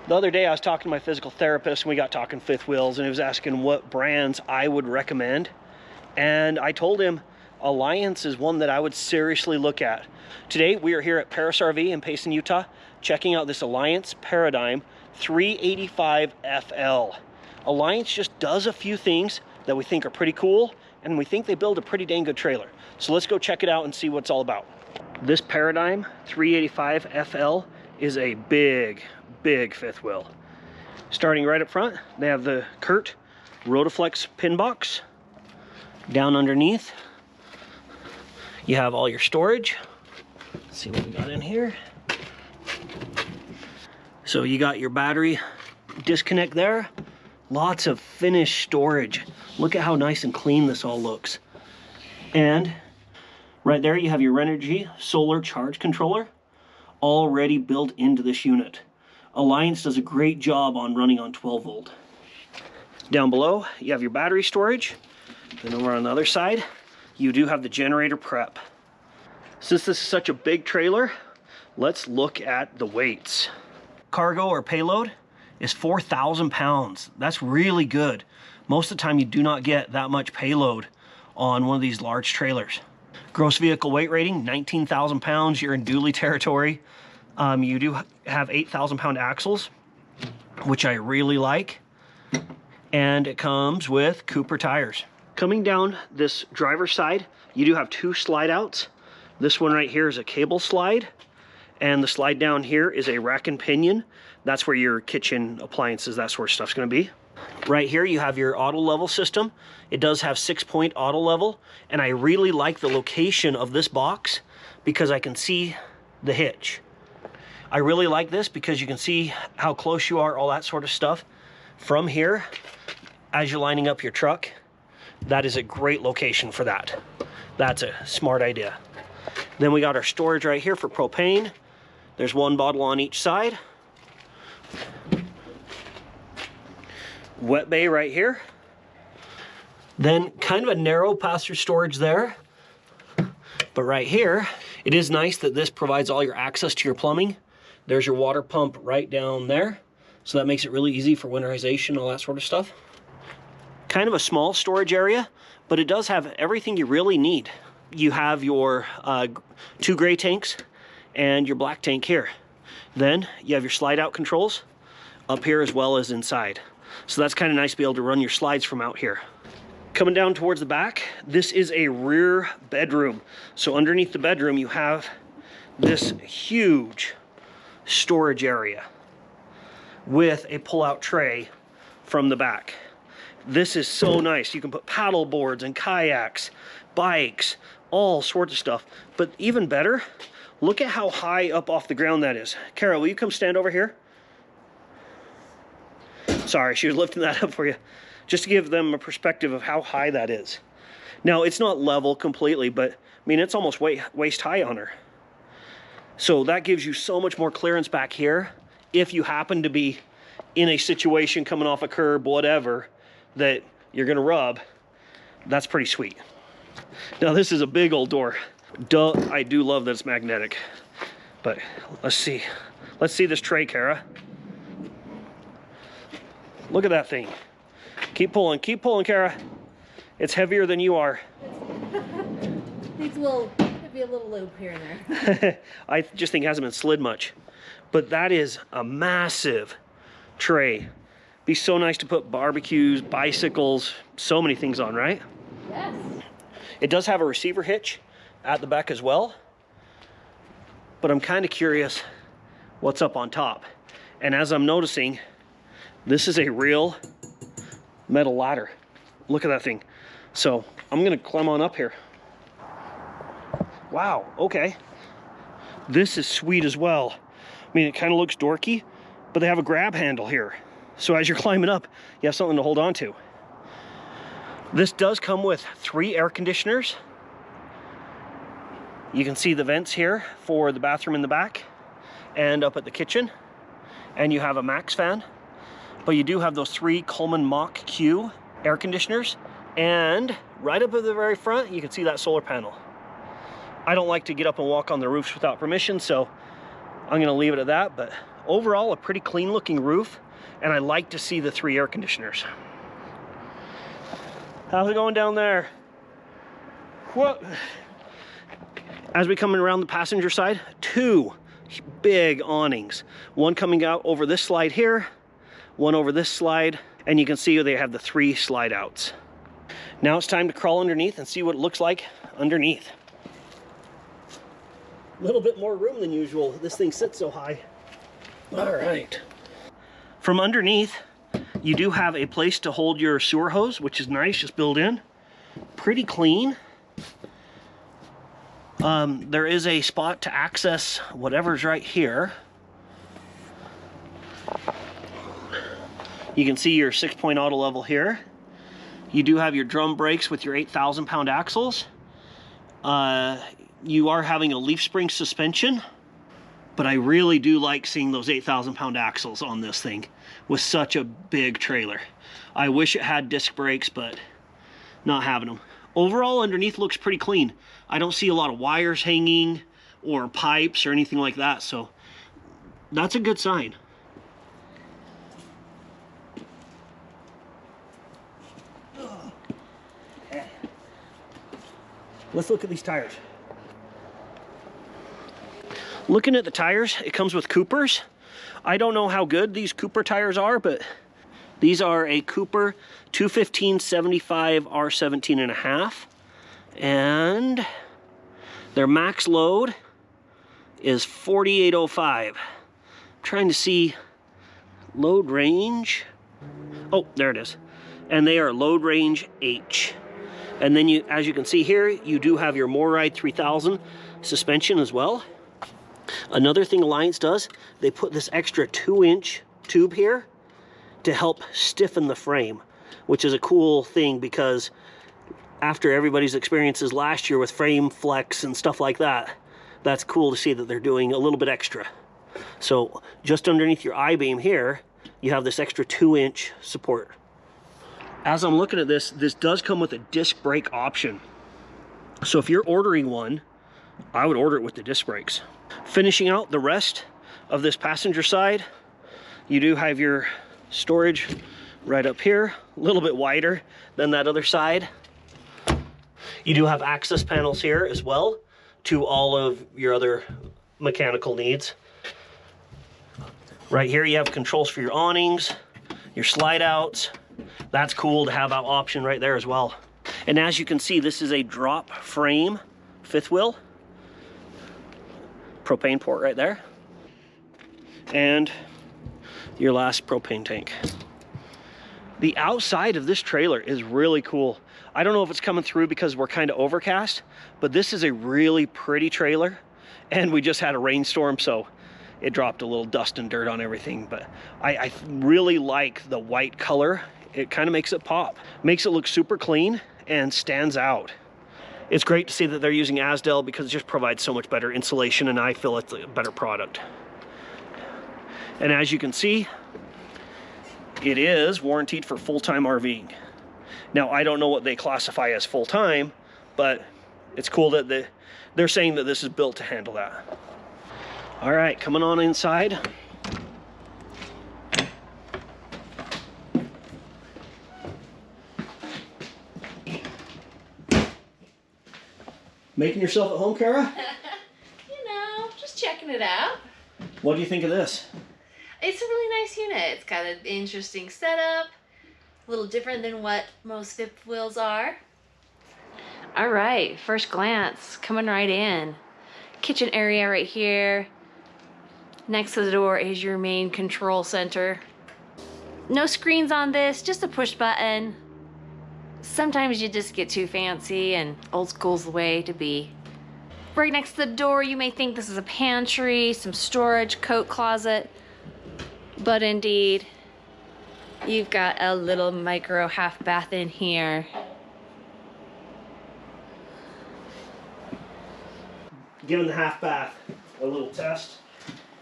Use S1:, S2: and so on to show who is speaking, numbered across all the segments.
S1: The other day I was talking to my physical therapist and we got talking fifth wheels, and he was asking what brands I would recommend. And I told him Alliance is one that I would seriously look at. Today we are here at Parris RV in Payson, Utah, checking out this Alliance Paradigm 385 FL. Alliance just does a few things that we think are pretty cool, and we think they build a pretty dang good trailer. So let's go check it out and see what it's all about. This Paradigm 385 FL is a big fifth wheel. Starting right up front, they have the Curt Rotaflex pin box. Down underneath, you have all your storage. Let's see what we got in here. So you got your battery disconnect there. Lots of finished storage. Look at how nice and clean this all looks. And right there you have your Renogy solar charge controller already built into this unit. Alliance does a great job on running on 12 volt. Down below you have your battery storage. Then over on the other side you do have the generator prep. Since this is such a big trailer, let's look at the weights. Cargo or payload is 4,000 pounds. That's really good. Most of the time you do not get that much payload on one of these large trailers. Gross vehicle weight rating, 19,000 pounds. You're in dually territory. You do have 8,000 pound axles, which I really like. And it comes with Cooper tires. Coming down this driver's side, you do have two slide outs. This one right here is a cable slide, and the slide down here is a rack and pinion. That's where your kitchen appliances, that sort of stuff's gonna be. Right here you have your auto level system. It does have 6-point auto level, and I really like the location of this box because I can see the hitch. I really like this because you can see how close you are, all that sort of stuff. From here, as you're lining up your truck, that is a great location for that. That's a smart idea. Then we got our storage right here for propane. There's one bottle on each side. Wet bay right here. Then kind of a narrow pass-through storage there. But right here, it is nice that this provides all your access to your plumbing. There's your water pump right down there. So that makes it really easy for winterization, all that sort of stuff. Kind of a small storage area, but it does have everything you really need. You have your 2 gray tanks and your black tank here. Then you have your slide out controls up here as well as inside. So that's kind of nice to be able to run your slides from out here. Coming down towards the back, this is a rear bedroom. So underneath the bedroom you have this huge storage area with a pull-out tray from the back. This is so nice. You can put paddle boards and kayaks, bikes, all sorts of stuff. But even better, look at how high up off the ground that is. Kara, will you come stand over here? Sorry, she was lifting that up for you. Just to give them a perspective of how high that is. Now, it's not level completely, but I mean, it's almost waist high on her. So that gives you so much more clearance back here. If you happen to be in a situation coming off a curb, whatever, that you're gonna rub, that's pretty sweet. Now this is a big old door. Duh, I do love that it's magnetic. But let's see. Let's see this tray, Kara. Look at that thing. Keep pulling, Kara. It's heavier than you are.
S2: Needs a little, maybe a little loop here and there.
S1: I just think it hasn't been slid much. But that is a massive tray. Be so nice to put barbecues, bicycles, so many things on, right?
S2: Yes.
S1: It does have a receiver hitch at the back as well. But I'm kind of curious what's up on top. And as I'm noticing, this is a real metal ladder. Look at that thing. So I'm gonna climb on up here. Wow, okay. This is sweet as well. I mean, it kind of looks dorky, but they have a grab handle here. So as you're climbing up, you have something to hold on to. This does come with 3 air conditioners. You can see the vents here for the bathroom in the back and up at the kitchen. And you have a max fan, but you do have those 3 Coleman Mach Q air conditioners. And right up at the very front, you can see that solar panel. I don't like to get up and walk on the roofs without permission, so I'm gonna leave it at that, but Overall, a pretty clean looking roof, and I like to see the 3 air conditioners. How's it going down there? What? As we come in around the passenger side, 2 big awnings. One coming out over this slide here, one over this slide, and you can see they have the 3 slide outs. Now it's time to crawl underneath and see what it looks like underneath. A little bit more room than usual. This thing sits so high. All right. From underneath, you do have a place to hold your sewer hose, which is nice, just built in. Pretty clean. There is a spot to access whatever's right here. You can see your 6-point auto level here. You do have your drum brakes with your 8,000-pound axles. You are having a leaf spring suspension, but I really do like seeing those 8,000-pound axles on this thing with such a big trailer. I wish it had disc brakes, but not having them. Overall, underneath looks pretty clean. I don't see a lot of wires hanging or pipes or anything like that, so that's a good sign. Okay. Let's look at these tires. Looking at the tires, it comes with Coopers. I don't know how good these Cooper tires are, but these are a Cooper 215/75 R17.5, and their max load is 4805. I'm trying to see load range. Oh, there it is. And they are load range H. And then you, as you can see here, you do have your MoRide 3000 suspension as well. Another thing Alliance does, they put this extra 2-inch tube here to help stiffen the frame, which is a cool thing because after everybody's experiences last year with frame flex and stuff like that, that's cool to see that they're doing a little bit extra. So just underneath your I-beam here, you have this extra 2-inch support. As I'm looking at this, this does come with a disc brake option. So if you're ordering one, I would order it with the disc brakes. Finishing out the rest of this passenger side, you do have your storage right up here, a little bit wider than that other side. You do have access panels here as well to all of your other mechanical needs. Right here you have controls for your awnings, your slide outs. That's cool to have that option right there as well. And as you can see, this is a drop frame fifth wheel. Propane port right there. And your last propane tank. The outside of this trailer is really cool. I don't know if it's coming through because we're kind of overcast, but this is a really pretty trailer. And we just had a rainstorm, so it dropped a little dust and dirt on everything. But I really like the white color. It kind of makes it pop. Makes it look super clean and stands out. It's great to see that they're using Asdel because it just provides so much better insulation, and I feel it's a better product. And as you can see, it is warranted for full-time RVing. Now, I don't know what they classify as full-time, but it's cool that they're saying that this is built to handle that. All right, coming on inside. Making yourself at home, Kara?
S2: You know, just checking it out.
S1: What do you think of this?
S2: It's a really nice unit. It's got an interesting setup, a little different than what most fifth wheels are. All right, first glance, coming right in. Kitchen area right here. Next to the door is your main control center. No screens on this, just a push button. Sometimes you just get too fancy, and old school's the way to be. Right next to the door, you may think this is a pantry, some storage, coat closet, but indeed, you've got a little micro half bath in here.
S1: Giving the half bath a little test.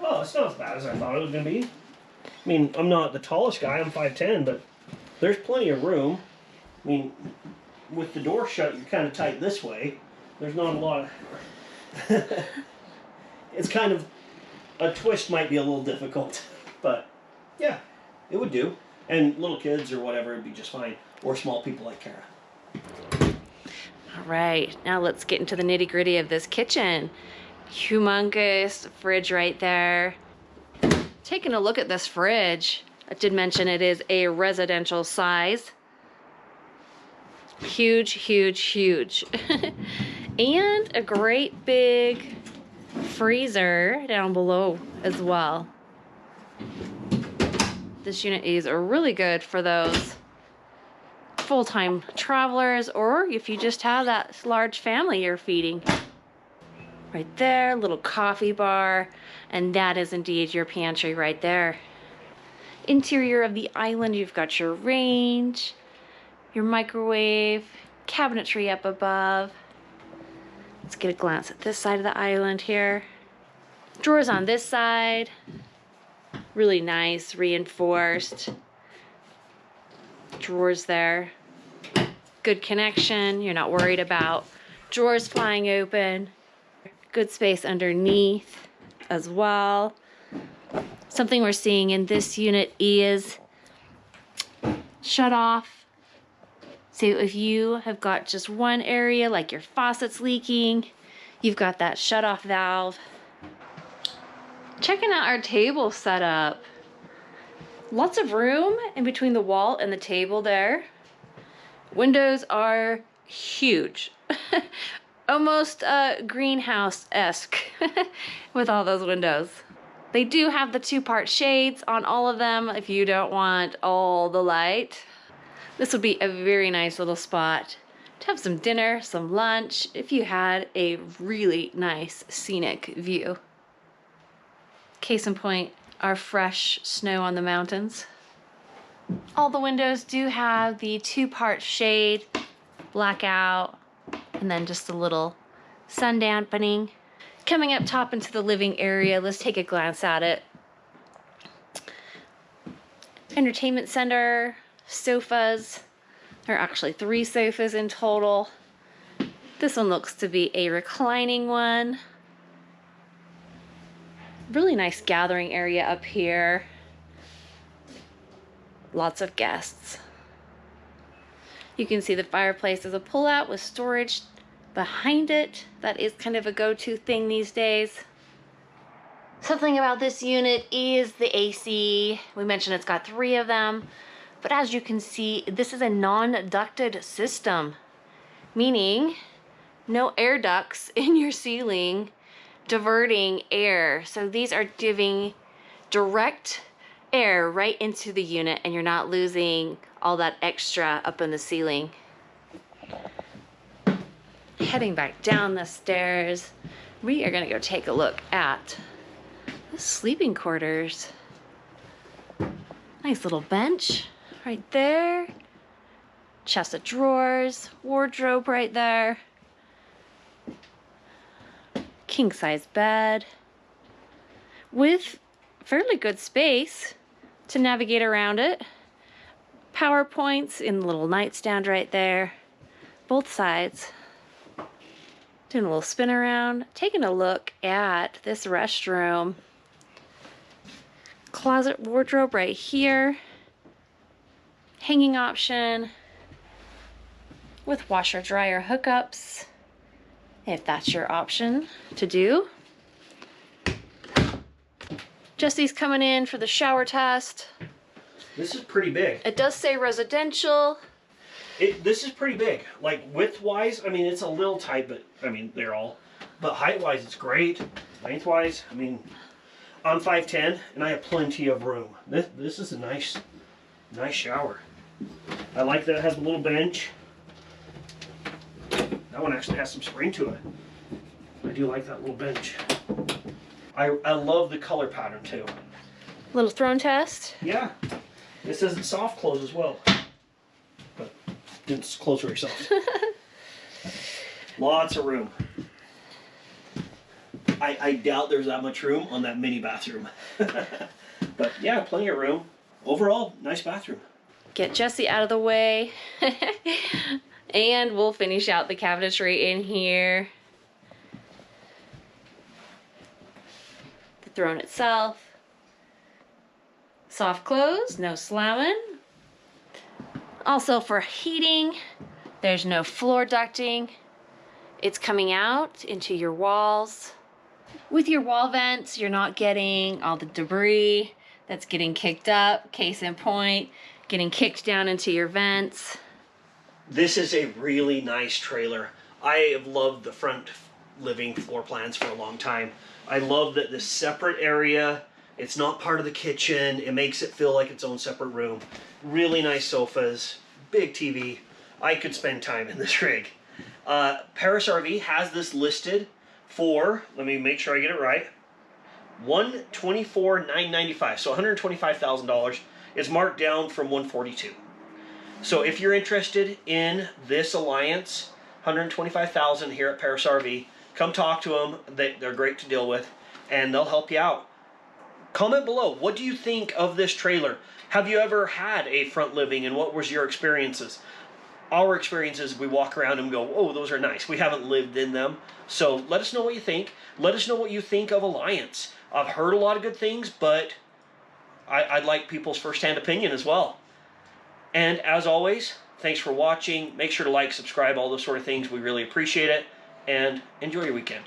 S1: Oh, it's not as bad as I thought it was gonna be. I mean, I'm not the tallest guy, I'm 5'10", but there's plenty of room. I mean, with the door shut, you're kind of tight this way. There's not a lot of... It's kind of A twist might be a little difficult, but yeah, it would do. And little kids or whatever would be just fine, or small people like Kara.
S2: All right, now let's get into the nitty gritty of this kitchen. Humongous fridge right there. Taking a look at this fridge, I did mention it is a residential size. Huge, huge, huge. And a great big freezer down below as well. This unit is really good for those full-time travelers, or if you just have that large family you're feeding. Right there, little coffee bar, and that is indeed your pantry right there. Interior of the island, you've got your range, your microwave, cabinetry up above. Let's get a glance at this side of the island here. Drawers on this side. Really nice, reinforced. Drawers there. Good connection. You're not worried about drawers flying open. Good space underneath as well. Something we're seeing in this unit is shut off. So if you have got just one area, like your faucet's leaking, you've got that shut off valve. Checking out our table setup. Lots of room in between the wall and the table there. Windows are huge. Almost greenhouse-esque with all those windows. They do have the 2-part shades on all of them if you don't want all the light. This would be a very nice little spot to have some dinner, some lunch, if you had a really nice scenic view. Case in point, our fresh snow on the mountains. All the windows do have the 2-part shade, blackout, and then just a little sun dampening. Coming up top into the living area, let's take a glance at it. Entertainment center, sofas. There are actually 3 sofas in total. This one looks to be a reclining one. Really nice gathering area up here. Lots of guests. You can see the fireplace is a pull-out with storage behind it. That is kind of a go-to thing these days. Something about this unit is the AC. We mentioned it's got 3 of them, but as you can see, this is a non-ducted system, meaning no air ducts in your ceiling diverting air. So these are giving direct air right into the unit, and you're not losing all that extra up in the ceiling. Heading back down the stairs, we are gonna go take a look at the sleeping quarters. Nice little bench right there. Chest of drawers, wardrobe right there. King size bed with fairly good space to navigate around it. Power points in the little nightstand right there, both sides. Doing a little spin around, taking a look at this restroom. Closet wardrobe right here. Hanging option with washer dryer hookups, if that's your option to do. Jesse's coming in for the shower test.
S1: This is pretty big.
S2: It does say residential.
S1: This is pretty big. Like width-wise, I mean, it's a little tight, but I mean, they're all. But height-wise, it's great. Length-wise, I mean, I'm 5'10", and I have plenty of room. This is a nice shower. I like that it has a little bench. That one actually has some spring to it. I do like that little bench. I love the color pattern too.
S2: Little throne test.
S1: Yeah. It says it's soft close as well. But it's close very soft. Lots of room. I doubt there's that much room on that mini bathroom. But yeah, plenty of room. Overall, nice bathroom.
S2: Get Jesse out of the way. And we'll finish out the cabinetry in here. The throne itself. Soft close, no slamming. Also for heating, there's no floor ducting. It's coming out into your walls. With your wall vents, you're not getting all the debris that's getting kicked up, case in point, getting kicked down into your vents.
S1: This is a really nice trailer. I have loved the front living floor plans for a long time. I love that this separate area, it's not part of the kitchen. It makes it feel like its own separate room. Really nice sofas, big TV. I could spend time in this rig. Parris RV has this listed for, let me make sure I get it right, $124,995. So $125,000 is marked down from $142,000. So if you're interested in this Alliance, $125,000 here at Parris RV, come talk to them. They're great to deal with, and they'll help you out. Comment below, what do you think of this trailer? Have you ever had a front living, and what was your experiences? Our experiences, we walk around and go, oh, those are nice. We haven't lived in them. So let us know what you think. Let us know what you think of Alliance. I've heard a lot of good things, but I'd like people's first-hand opinion as well. And as always, thanks for watching. Make sure to like, subscribe, all those sort of things. We really appreciate it. And enjoy your weekend.